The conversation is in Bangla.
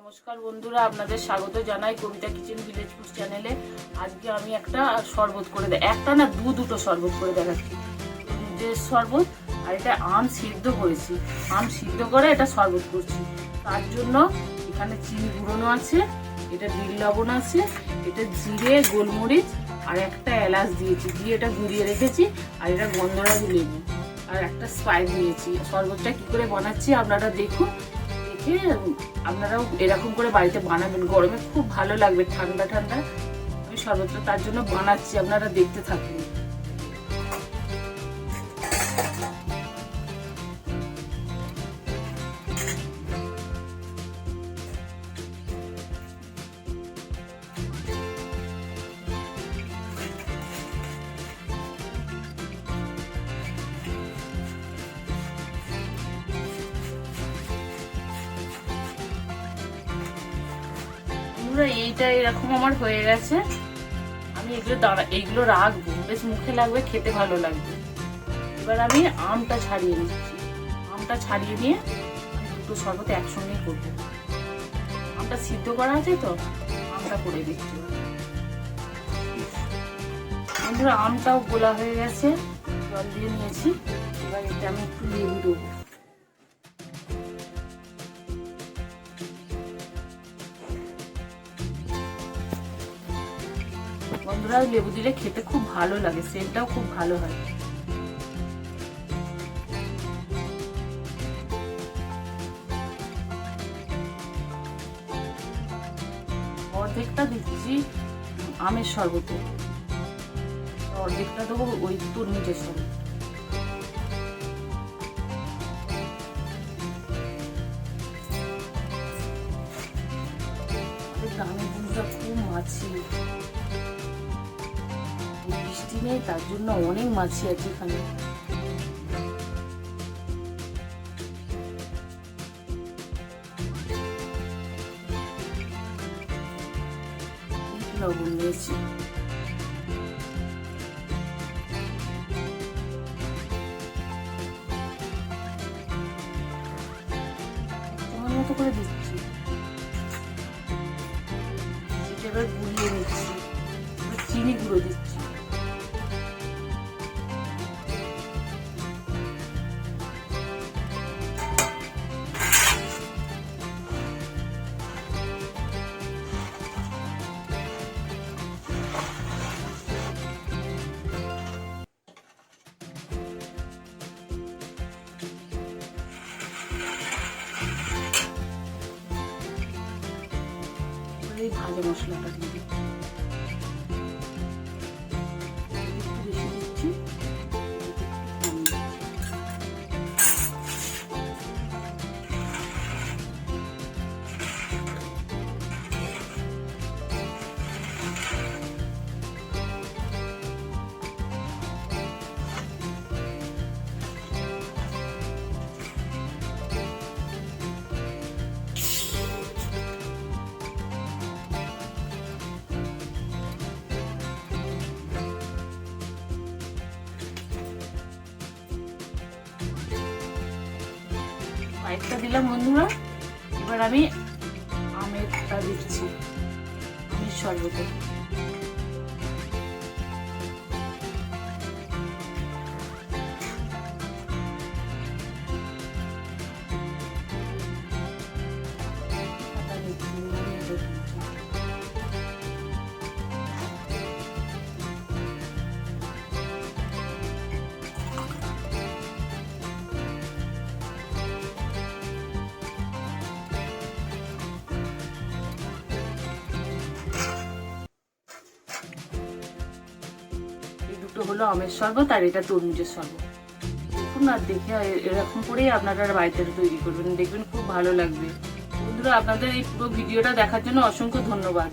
নমস্কার বন্ধুরা, আপনাদের স্বাগত জানাই কবিতা কিচেন ভিলেজ ফুড চ্যানেলে। আজকে আমি একটা শরবত করে একটা না দুটো শরবত করে দেখাচ্ছি। দুধের শরবত, আর এটা আম সিদ্ধ করেছি, আম সিদ্ধ করে এটা শরবত করছি। তার জন্য এখানে চিনি গুঁড়োনো আছে, এটা বিট লবণ আছে, এটা জিরে গোলমরিচ আর একটা এলাচ দিয়েছি, দিয়ে এটা গুঁড়িয়ে রেখেছি। আর এটা গন্ধরাজ লেবু আর একটা স্পাইস দিয়েছি। শরবতটা কি করে বানাচ্ছি আপনারা দেখুন, আপনারাও এরকম করে বাড়িতে বানাবেন। গরমে খুব ভালো লাগবে, ঠান্ডা ঠান্ডা আমি শরবতটা তার জন্য বানাচ্ছি, আপনারা দেখতে থাকুন। এইটা এরকম আমার হয়ে গেছে। আমি এইগুলো রাখবো, বেশ মুখে লাগবে, খেতে ভালো লাগবে। এবার আমি আমটা ছাড়িয়ে নিচ্ছি। আমটা ছাড়িয়ে নিয়ে দুটো শরবত একসঙ্গেই করবো। আমটা সিদ্ধ করা আছে তো, আমটা করে দিচ্ছি। বন্ধুরা, আমটাও গোলা হয়ে গেছে, জল দিয়ে নিয়েছি। এবার এটা আমি একটু লেবু দেবো। বন্ধুরা, লেবু দিলে খেতে খুব ভালো লাগে, সেন্টটাও খুব ভালো হয়। অর্ধেকটা দিচ্ছি আমের শরবতে, অর্ধেকটা দেবো ওই তরমুজের শরবত। গ্রামের বন্ধুরা খুব মাছি, বৃষ্টি নেই তার জন্য অনেক মাছি আছে এখানে। লবণ নিয়েছি, তোমার মতো করে দিচ্ছি। এবার গুলিয়ে নিচ্ছি, চিনি গুঁড়ো দিচ্ছি। এই ভাজা মশলাটা দিয়ে দিচ্ছি, বেশি দিচ্ছি। একটা দিলাম বন্ধুরা। এবার আমি আমেরটা দিচ্ছি, আমের শরবতে। দুটো হলো আমের শরবত আর এটা তরমুজের শরবত। দেখুন, আর দেখে এরকম করেই আপনারা বাড়িতে তৈরি করবেন, দেখবেন খুব ভালো লাগবে। বন্ধুরা, আপনাদের এই পুরো ভিডিওটা দেখার জন্য অসংখ্য ধন্যবাদ।